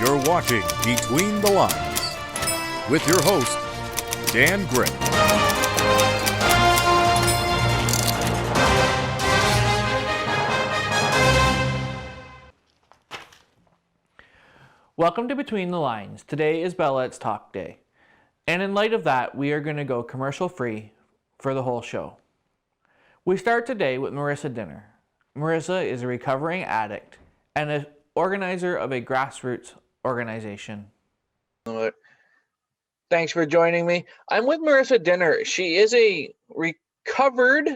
You're watching Between the Lines with your host, Dan Gray. Welcome to Between the Lines. Today is Bellette's Talk Day. And in light of that, we are going to go commercial free for the whole show. We start today with Marissa Dinner. Marissa is a recovering addict and an organizer of a grassroots organization. Thanks for joining me. I'm with Marissa Dinner. She is a recovered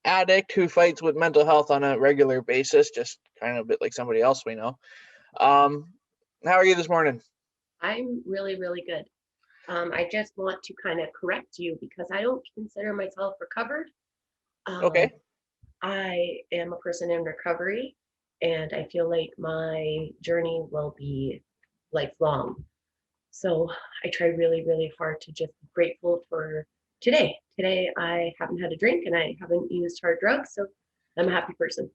addict who fights with mental health on a regular basis, just kind of a bit like somebody else we know. How are you this morning? I'm really, really good. I just want to kind of correct you because I don't consider myself recovered. Okay. I am a person in recovery, and I feel like my journey will be lifelong. So I try really, really hard to just be grateful for today. Today, I haven't had a drink and I haven't used hard drugs, so I'm a happy person.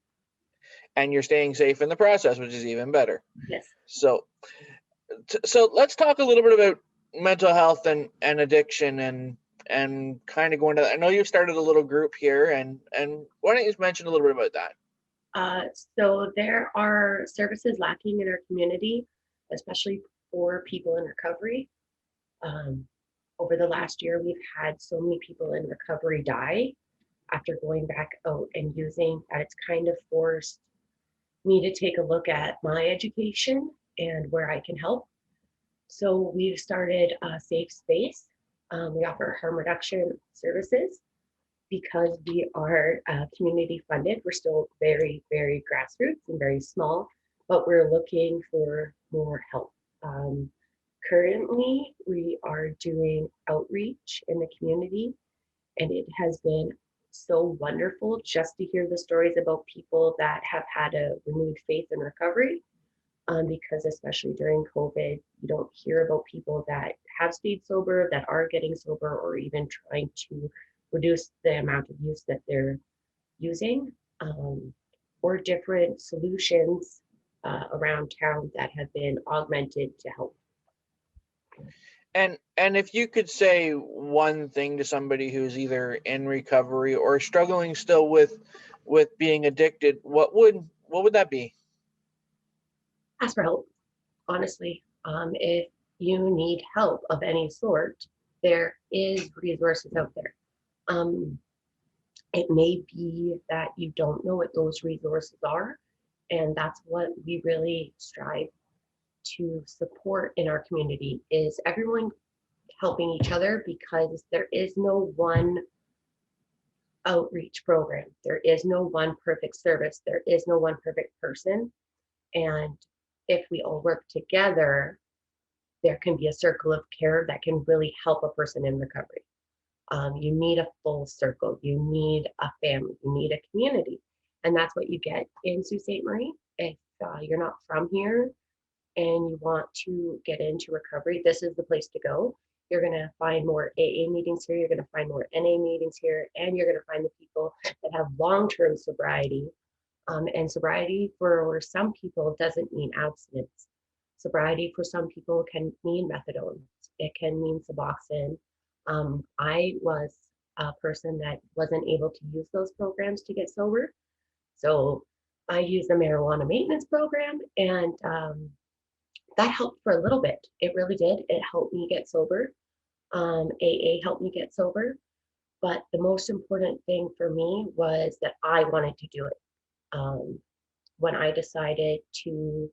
And you're staying safe in the process, which is even better. Yes. So let's talk a little bit about mental health and addiction and kind of going to that. I know you've started a little group here, and why don't you mention a little bit about that? So there are services lacking in our community, especially for people in recovery. Over the last year, we've had so many people in recovery die after going back out and using that. It's kind of forced me to take a look at my education and where I can help. So we've started a safe space. We offer harm reduction services because we are community funded. We're still very, very grassroots and very small, but we're looking for more help. Currently, we are doing outreach in the community, and it has been so wonderful just to hear the stories about people that have had a renewed faith in recovery. Because especially during COVID, you don't hear about people that have stayed sober, that are getting sober, or even trying to reduce the amount of use that they're using, or different solutions around town that have been augmented to help. And if you could say one thing to somebody who's either in recovery or struggling still with being addicted, what would that be? Ask for help, honestly. If you need help of any sort, there is resources out there. It may be that you don't know what those resources are, and that's what we really strive to support in our community, is everyone helping each other, because there is no one outreach program. There is no one perfect service. There is no one perfect person. And if we all work together, there can be a circle of care that can really help a person in recovery. You need a full circle. You need a family. You need a community. And that's what you get in Sault Ste. Marie. If you're not from here and you want to get into recovery, this is the place to go. You're going to find more AA meetings here. You're going to find more NA meetings here. And you're going to find the people that have long-term sobriety. And sobriety for some people doesn't mean abstinence. Sobriety for some people can mean methadone. It can mean Suboxone. I was a person that wasn't able to use those programs to get sober. So I used the marijuana maintenance program, and that helped for a little bit. It really did. It helped me get sober. AA helped me get sober. But the most important thing for me was that I wanted to do it. When I decided to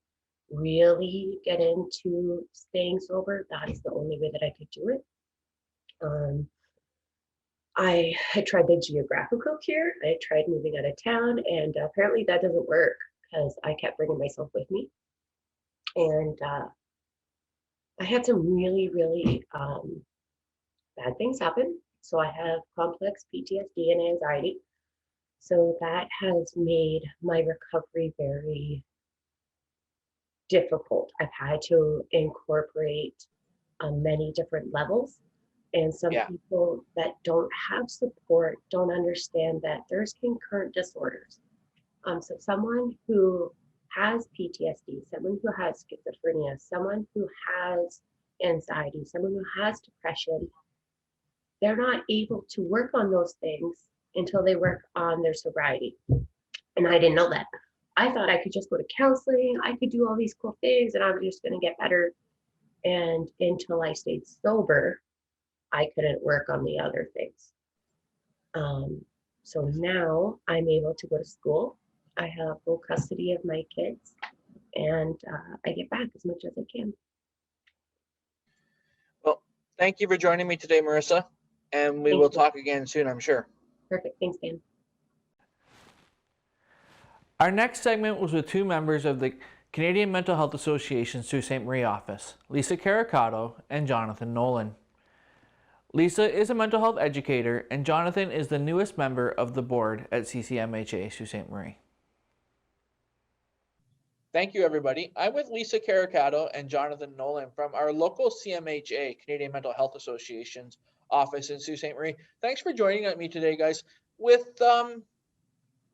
really get into staying sober, that is the only way that I could do it. I had tried the geographical cure. I tried moving out of town, and apparently that doesn't work because I kept bringing myself with me. And I had some really, really bad things happen. So I have complex PTSD and anxiety. So that has made my recovery very difficult. I've had to incorporate many different levels. And some people that don't have support don't understand that there's concurrent disorders. So someone who has PTSD, someone who has schizophrenia, someone who has anxiety, someone who has depression, they're not able to work on those things until they work on their sobriety. And I didn't know that. I thought I could just go to counseling, I could do all these cool things, and I was just going to get better. And until I stayed sober, I couldn't work on the other things. So now I'm able to go to school. I have full custody of my kids, and I get back as much as I can. Well, thank you for joining me today, Marissa, and we will talk again soon, I'm sure. Perfect. Thanks, Dan. Our next segment was with two members of the Canadian Mental Health Association's Sault Ste. Marie office, Lisa Caricato and Jonathan Nolan. Lisa is a mental health educator, and Jonathan is the newest member of the board at CCMHA Sault Ste. Marie. Thank you, everybody. I'm with Lisa Caricato and Jonathan Nolan from our local CMHA, Canadian Mental Health Association's office in Sault Ste. Marie. Thanks for joining me today, guys. With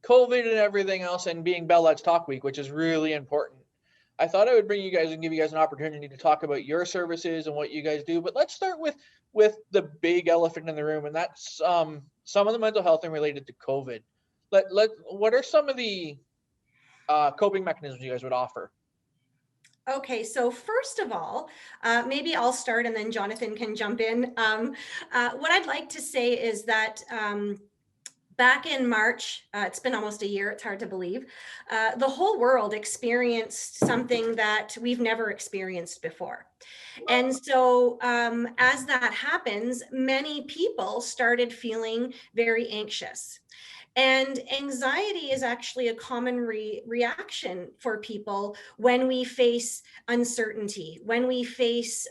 COVID and everything else, and being Bell Let's Talk Week, which is really important, I thought I would bring you guys and give you guys an opportunity to talk about your services and what you guys do. But let's start with the big elephant in the room, and that's some of the mental health and related to COVID. What are some of the coping mechanisms you guys would offer? Okay, so first of all, maybe I'll start and then Jonathan can jump in. What I'd like to say is that back in March, it's been almost a year, it's hard to believe, the whole world experienced something that we've never experienced before. And so as that happens, many people started feeling very anxious. And anxiety is actually a common reaction for people when we face uncertainty, when we face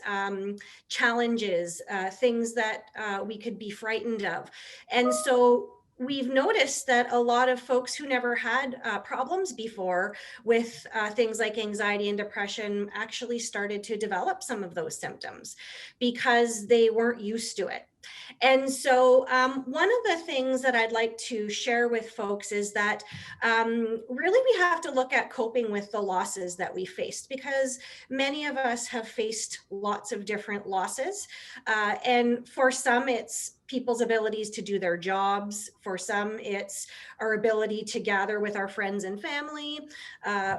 challenges, things that we could be frightened of. And so we've noticed that a lot of folks who never had problems before with things like anxiety and depression actually started to develop some of those symptoms because they weren't used to it. And so one of the things that I'd like to share with folks is that really we have to look at coping with the losses that we faced, because many of us have faced lots of different losses. And for some, it's people's abilities to do their jobs. For some, it's our ability to gather with our friends and family.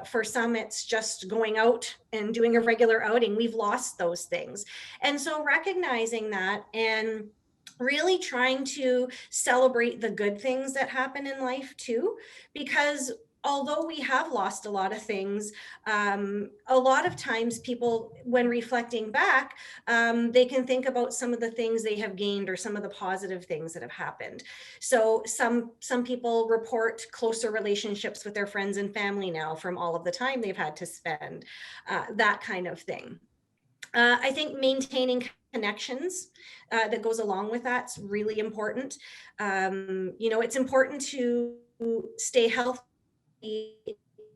For some, it's just going out and doing a regular outing. We've lost those things. And so recognizing that and really trying to celebrate the good things that happen in life too, because although we have lost a lot of things, a lot of times people, when reflecting back, they can think about some of the things they have gained or some of the positive things that have happened. So some people report closer relationships with their friends and family now from all of the time they've had to spend, that kind of thing. I think maintaining connections that goes along with that's really important. It's important to stay healthy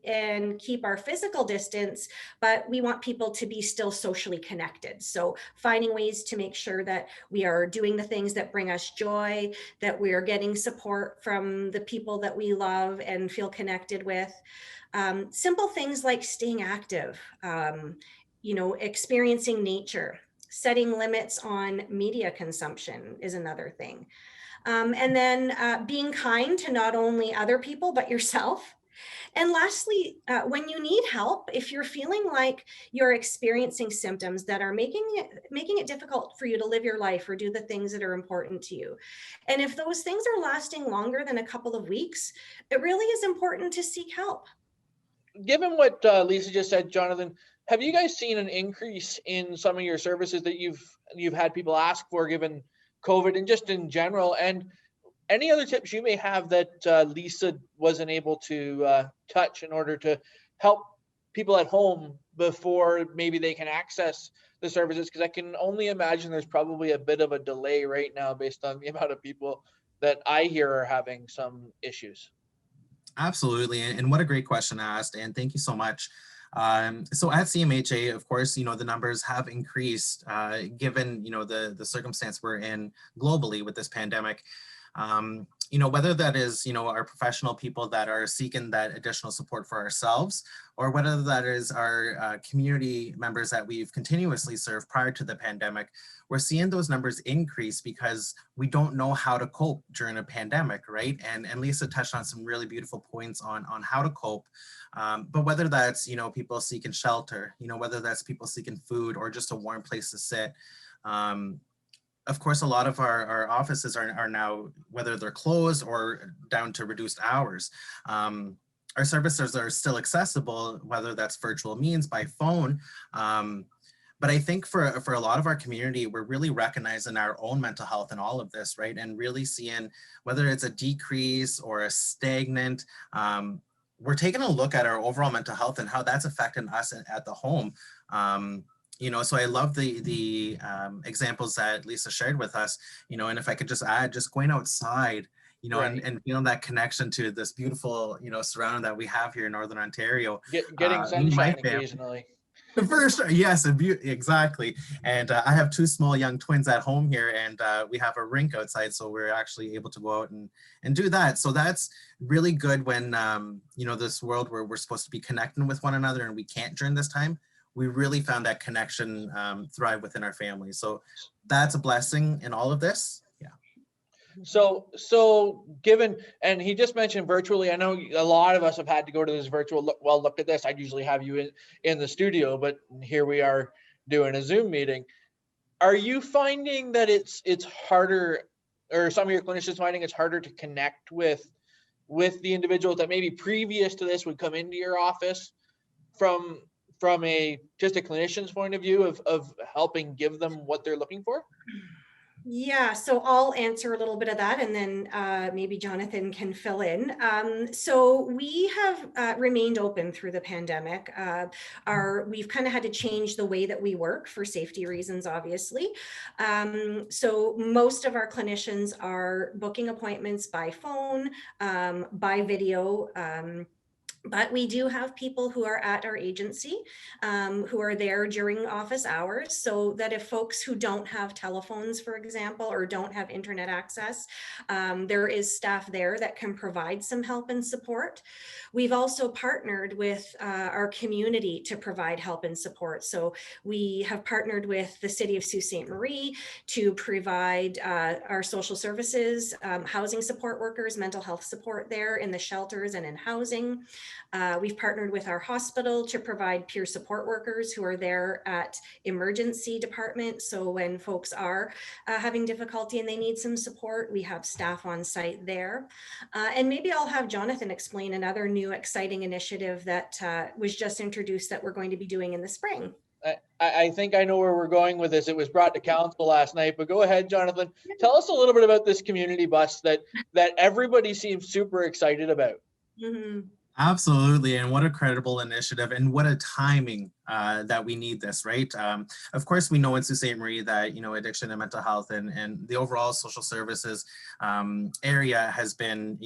and keep our physical distance, but we want people to be still socially connected. So finding ways to make sure that we are doing the things that bring us joy, that we are getting support from the people that we love and feel connected with. Simple things like staying active, experiencing nature, setting limits on media consumption is another thing. And then being kind to not only other people, but yourself. And lastly, when you need help, if you're feeling like you're experiencing symptoms that are making it difficult for you to live your life or do the things that are important to you, and if those things are lasting longer than a couple of weeks, it really is important to seek help. Given what Lisa just said, Jonathan, have you guys seen an increase in some of your services that you've had people ask for given COVID and just in general? And any other tips you may have that Lisa wasn't able to touch in order to help people at home before maybe they can access the services? Because I can only imagine there's probably a bit of a delay right now based on the amount of people that I hear are having some issues. Absolutely. And what a great question asked. And thank you so much. So at CMHA, of course, the numbers have increased given, the circumstance we're in globally with this pandemic. whether that is, our professional people that are seeking that additional support for ourselves, or whether that is our community members that we've continuously served prior to the pandemic, we're seeing those numbers increase because we don't know how to cope during a pandemic, right? And Lisa touched on some really beautiful points on how to cope. But whether that's, people seeking shelter, whether that's people seeking food or just a warm place to sit, of course, a lot of our offices are now, whether they're closed or down to reduced hours. Our services are still accessible, whether that's virtual means, by phone. But I think for a lot of our community, we're really recognizing our own mental health in all of this, right? And really seeing whether it's a decrease or a stagnant, we're taking a look at our overall mental health and how that's affecting us at the home. So I love the examples that Lisa shared with us, and if I could just add, just going outside, Right. and feeling that connection to this beautiful, surrounding that we have here in Northern Ontario. Getting Me and my sunshine family, occasionally. for sure, yes, exactly. And I have two small young twins at home here, and we have a rink outside, so we're actually able to go out and do that. So that's really good when, this world where we're supposed to be connecting with one another and we can't during this time. We really found that connection thrive within our family. So that's a blessing in all of this. Yeah. So given, and he just mentioned virtually, I know a lot of us have had to go to this virtual look at this. I'd usually have you in the studio, but here we are doing a Zoom meeting. Are you finding that it's harder, or some of your clinicians finding it's harder to connect with the individuals that maybe previous to this would come into your office from a just a clinician's point of view of helping give them what they're looking for? Yeah, so I'll answer a little bit of that, and then maybe Jonathan can fill in. So we have remained open through the pandemic. We've kind of had to change the way that we work for safety reasons, obviously. So most of our clinicians are booking appointments by phone, by video. But we do have people who are at our agency who are there during office hours, so that if folks who don't have telephones, for example, or don't have internet access, there is staff there that can provide some help and support. We've also partnered with our community to provide help and support. So we have partnered with the City of Sault Ste. Marie to provide our social services, housing support workers, mental health support there in the shelters and in housing. We've partnered with our hospital to provide peer support workers who are there at emergency department. So when folks are having difficulty and they need some support, we have staff on site there. And maybe I'll have Jonathan explain another new exciting initiative that was just introduced that we're going to be doing in the spring. I think I know where we're going with this. It was brought to council last night, but go ahead, Jonathan. Tell us a little bit about this community bus that everybody seems super excited about. Mm-hmm. Absolutely, and what a credible initiative, and what a timing that we need this, right? Of course, we know in Sault Ste. Marie that addiction and mental health and the overall social services area has been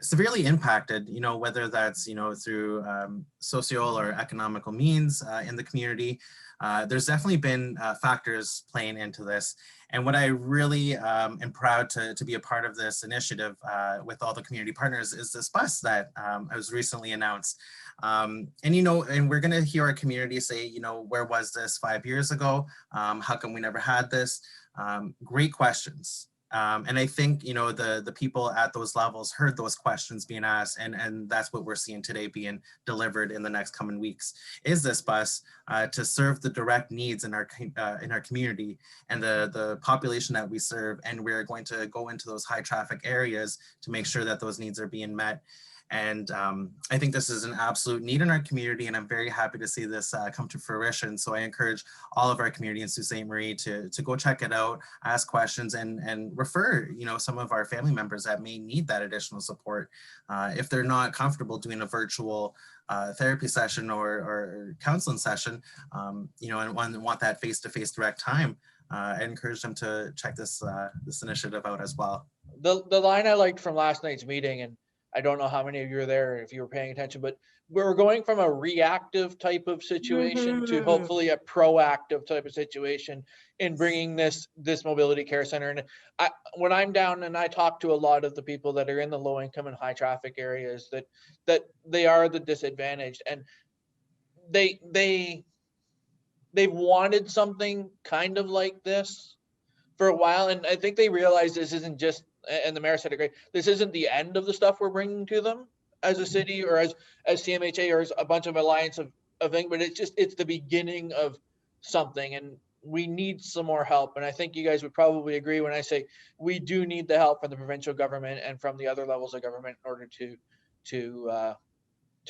severely impacted. Whether that's through social or economical means in the community. There's definitely been factors playing into this. And what I really am proud to be a part of this initiative with all the community partners is this bus that was recently announced. And we're going to hear our community say, where was this 5 years ago? How come we never had this? Great questions. And I think, the people at those levels heard those questions being asked, and that's what we're seeing today being delivered in the next coming weeks. Is this bus to serve the direct needs in our community and the population that we serve, and we're going to go into those high traffic areas to make sure that those needs are being met. And I think this is an absolute need in our community, and I'm very happy to see this come to fruition. So I encourage all of our community in Sault Ste. Marie to go check it out, ask questions, and refer some of our family members that may need that additional support. If they're not comfortable doing a virtual therapy session or counseling session, and want that face-to-face direct time, I encourage them to check this initiative out as well. The line I liked from last night's meeting, and I don't know how many of you were there, if you were paying attention, but we're going from a reactive type of situation to Mhm. hopefully a proactive type of situation in bringing this mobility care center. And when I'm down and I talk to a lot of the people that are in the low income and high traffic areas, that they are the disadvantaged, and they've wanted something kind of like this for a while, and I think they realize this isn't just, and the mayor said it great, this isn't the end of the stuff we're bringing to them as a city or as CMHA or as a bunch of alliance of things, but it's the beginning of something, and we need some more help. And I think you guys would probably agree when I say we do need the help from the provincial government and from the other levels of government in order to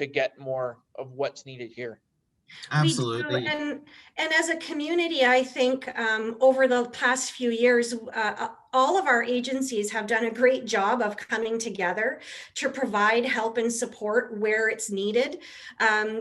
get more of what's needed here. We do, Absolutely. and as a community, I think over the past few years, all of our agencies have done a great job of coming together to provide help and support where it's needed.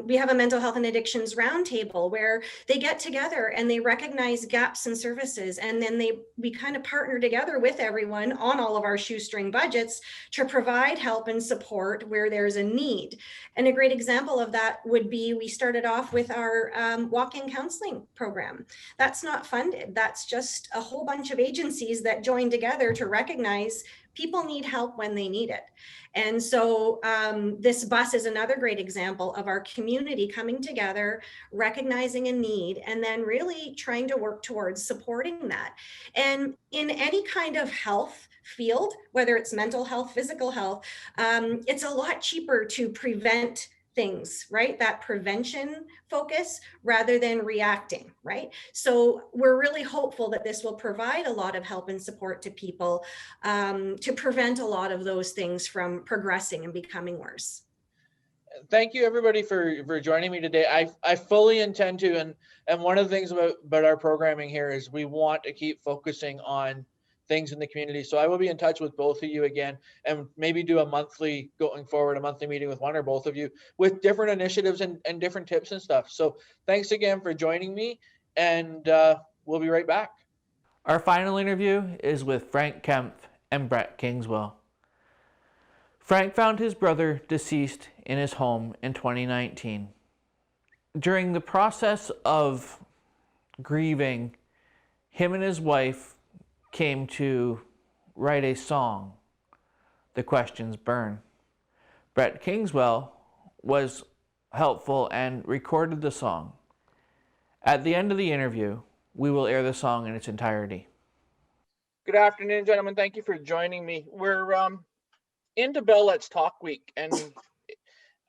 We have a mental health and addictions roundtable where they get together and they recognize gaps in services, and then we kind of partner together with everyone on all of our shoestring budgets to provide help and support where there's a need. And a great example of that would be, we started off with our walk-in counseling program. That's not funded. That's just a whole bunch of agencies that join together to recognize people need help when they need it. And so this bus is another great example of our community coming together, recognizing a need, and then really trying to work towards supporting that. And in any kind of health field, whether it's mental health, physical health, it's a lot cheaper to prevent things, right? That prevention focus rather than reacting, right? So we're really hopeful that this will provide a lot of help and support to people to prevent a lot of those things from progressing and becoming worse. Thank you everybody for joining me today. I fully intend to, and one of the things about our programming here is we want to keep focusing on things in the community. So I will be in touch with both of you again, and maybe do a monthly meeting with one or both of you with different initiatives and different tips and stuff. So thanks again for joining me, and we'll be right back. Our final interview is with Frank Kempf and Brett Kingswell. Frank found his brother deceased in his home in 2019. During the process of grieving, him and his wife came to write a song, The Questions Burn. Brett Kingswell was helpful and recorded the song. At the end of the interview, we will air the song in its entirety. Good afternoon, gentlemen. Thank you for joining me. We're into Bell Let's Talk Week, and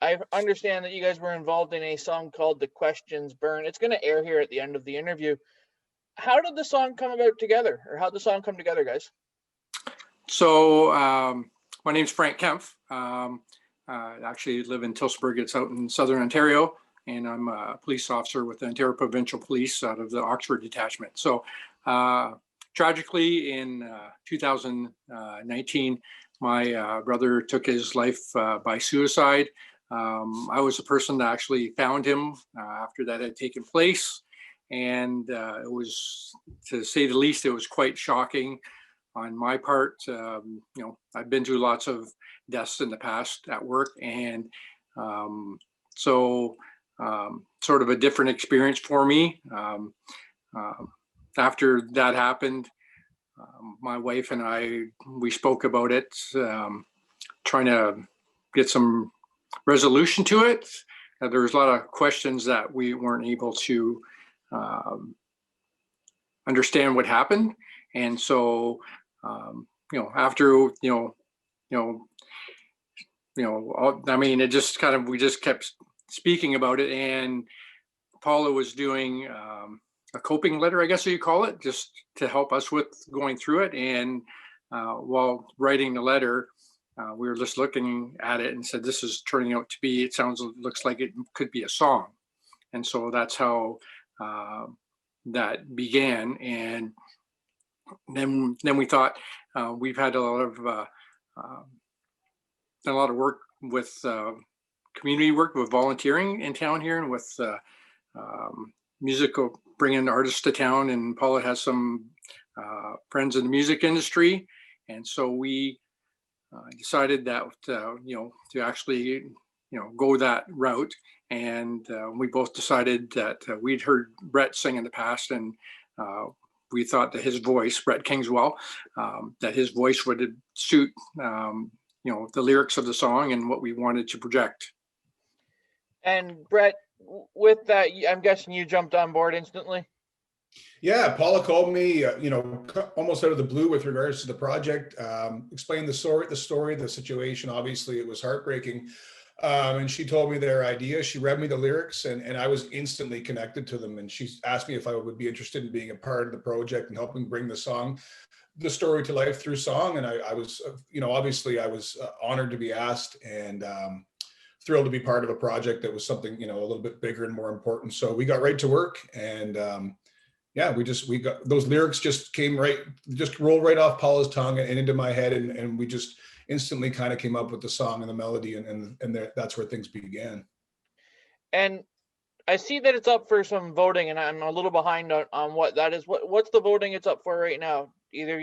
I understand that you guys were involved in a song called The Questions Burn. It's going to air here at the end of the interview. How did the song come about together, or how did the song come together, guys? So my name's Frank Kempf. I actually live in Tillsonburg. It's out in southern Ontario, and I'm a police officer with the Ontario Provincial Police out of the Oxford Detachment. So tragically in 2019, my brother took his life by suicide. I was the person that actually found him after that had taken place. And it was, to say the least, it was quite shocking on my part. I've been through lots of deaths in the past at work. And sort of a different experience for me. After that happened, my wife and we spoke about it, trying to get some resolution to it. There was a lot of questions that we weren't able to understand what happened. And so, after, I mean, it just kind of, we just kept speaking about it, and Paula was doing a coping letter, I guess you call it, just to help us with going through it. And while writing the letter, we were just looking at it and said, this is turning out to be, looks like it could be a song. And so that's how that began. And then we thought, we've had a lot of work with community work, with volunteering in town here, and with musical, bringing artists to town. And Paula has some friends in the music industry. And so we decided that, to actually, go that route. And we both decided that we'd heard Brett sing in the past, and we thought that his voice, Brett Kingswell, that his voice would suit, the lyrics of the song and what we wanted to project. And Brett, with that, I'm guessing you jumped on board instantly. Yeah, Paula called me, almost out of the blue with regards to the project, explained the story, the situation. Obviously, it was heartbreaking. And she told me their idea. She read me the lyrics, and I was instantly connected to them. And she asked me if I would be interested in being a part of the project and helping bring the story to life through song. And I was, obviously I was honored to be asked, and thrilled to be part of a project that was something, a little bit bigger and more important. So we got right to work, and we got those lyrics just rolled right off Paula's tongue and into my head, and we just instantly kind of came up with the song and the melody, and that's where things began. And I see that it's up for some voting, and I'm a little behind on what that is. What's the voting it's up for right now? Either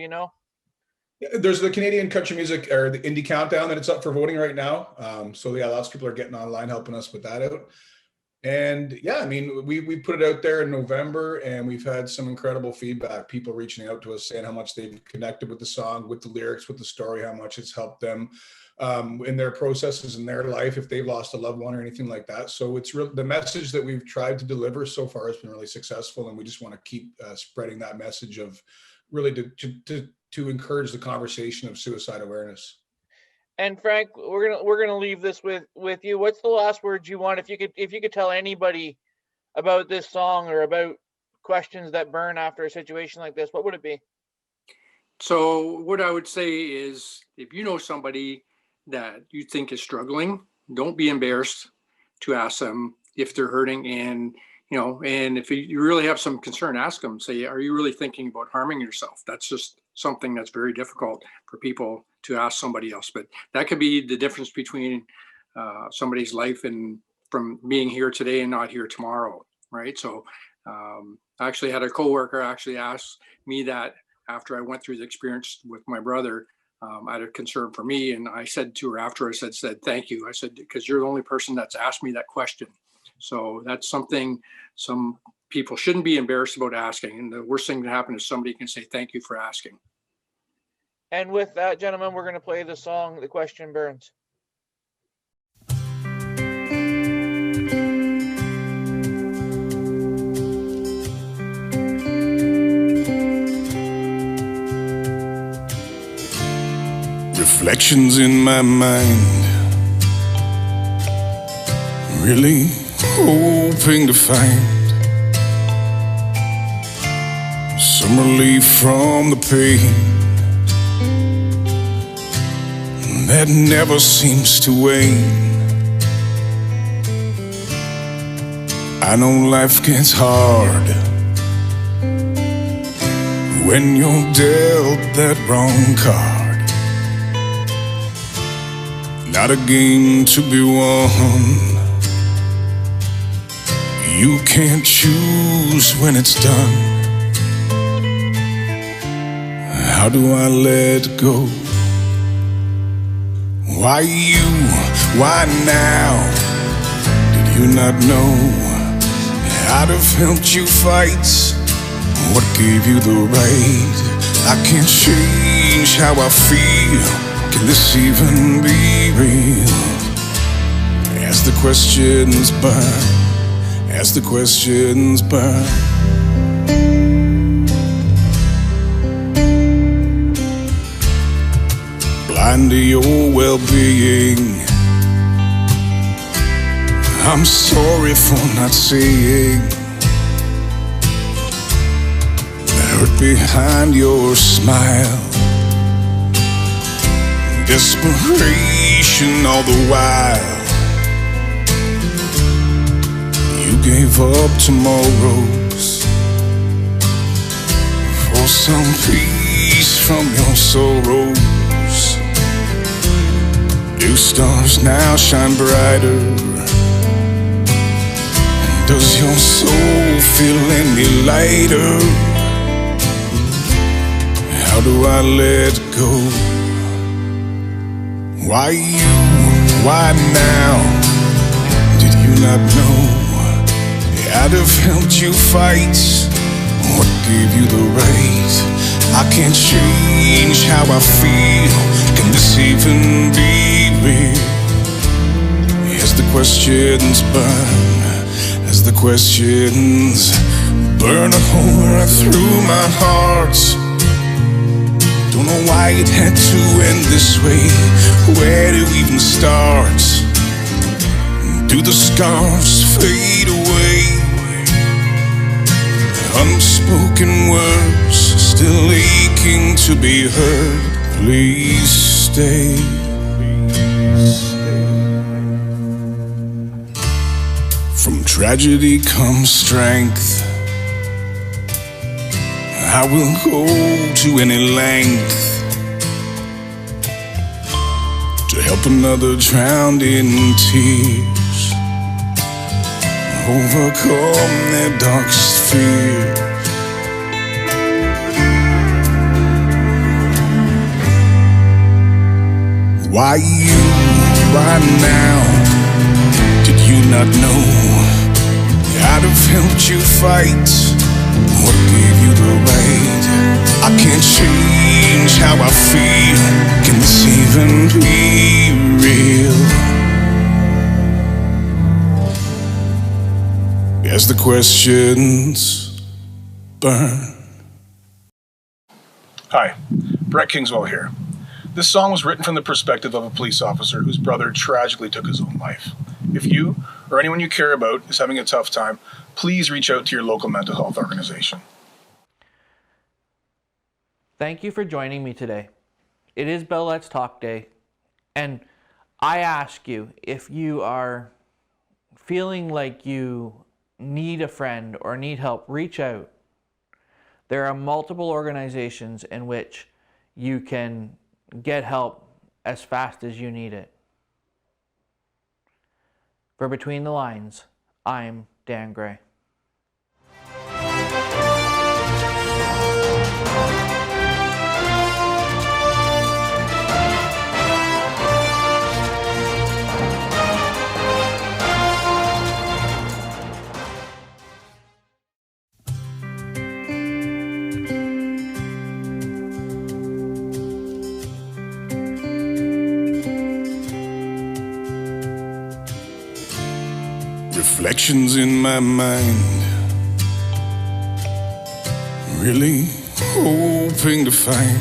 There's the Canadian Country Music, or the Indie Countdown, that it's up for voting right now. So yeah, lots of people are getting online helping us with that out. And yeah, I mean, we put it out there in November, and we've had some incredible feedback. People reaching out to us saying how much they've connected with the song, with the lyrics, with the story, how much it's helped them in their processes in their life, if they've lost a loved one or anything like that. So it's the message that we've tried to deliver so far has been really successful, and we just want to keep spreading that message of really to encourage the conversation of suicide awareness. And Frank, we're gonna leave this with you. What's the last words you want? If you could tell anybody about this song or about questions that burn after a situation like this, what would it be? So what I would say is, if you know somebody that you think is struggling, don't be embarrassed to ask them if they're hurting. And and if you really have some concern, ask them, say, are you really thinking about harming yourself? That's just something that's very difficult for people to ask somebody else. But that could be the difference between somebody's life and from being here today and not here tomorrow, right? So I actually had a coworker actually ask me that after I went through the experience with my brother. I had a concern for me, and I said to her after, I said, thank you. I said, because you're the only person that's asked me that question. So that's something some people shouldn't be embarrassed about asking. And the worst thing that happen is somebody can say, thank you for asking. And with that, gentlemen, we're going to play the song, The Question Burns. Reflections in my mind, really hoping to find some relief from the pain that never seems to wane. I know life gets hard when you're dealt that wrong card. Not a game to be won. You can't choose when it's done. How do I let go? Why you? Why now? Did you not know I'd have helped you fight? What gave you the right? I can't change how I feel. Can this even be real? As the questions burn, as the questions burn. Blind to your well-being, I'm sorry for not seeing the hurt behind your smile. Desperation all the while. You gave up tomorrows for some peace from your sorrows. New stars now shine brighter. And does your soul feel any lighter? How do I let go? Why you? Why now? Did you not know I'd have helped you fight? What gave you the right? I can't change how I feel. Can this even be real? As the questions burn, as the questions burn a hole right through my heart. Don't know why it had to end this way. Where do we even start? Do the scars fade away? Unspoken words still aching to be heard. Please stay. From tragedy comes strength. I will go to any length to help another drowned in tears overcome their darkest fears. Why you? Why now? Did you not know I'd have helped you fight? What gave you the right? I can't change how I feel. Can this even be real? As the questions burn. Hi, Brett Kingswell here. This song was written from the perspective of a police officer whose brother tragically took his own life. If you, or anyone you care about, is having a tough time, please reach out to your local mental health organization. Thank you for joining me today. It is Bellette's Talk Day, and I ask you, if you are feeling like you need a friend or need help, reach out. There are multiple organizations in which you can get help as fast as you need it. For Between the Lines, I'm Dan Gray. Reflections in my mind, really hoping to find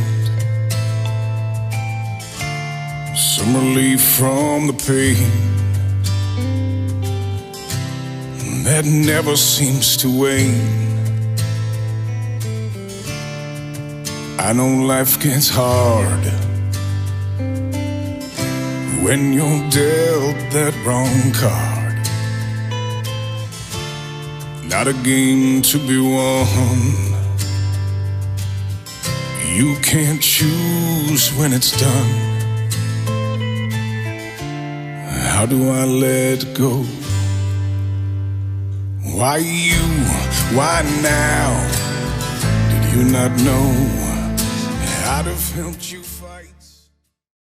some relief from the pain that never seems to wane. I know life gets hard when you're dealt that wrong card. Not a game to be won. You can't choose when it's done. How do I let go? Why you? Why now? Did you not know I'd have helped you fight?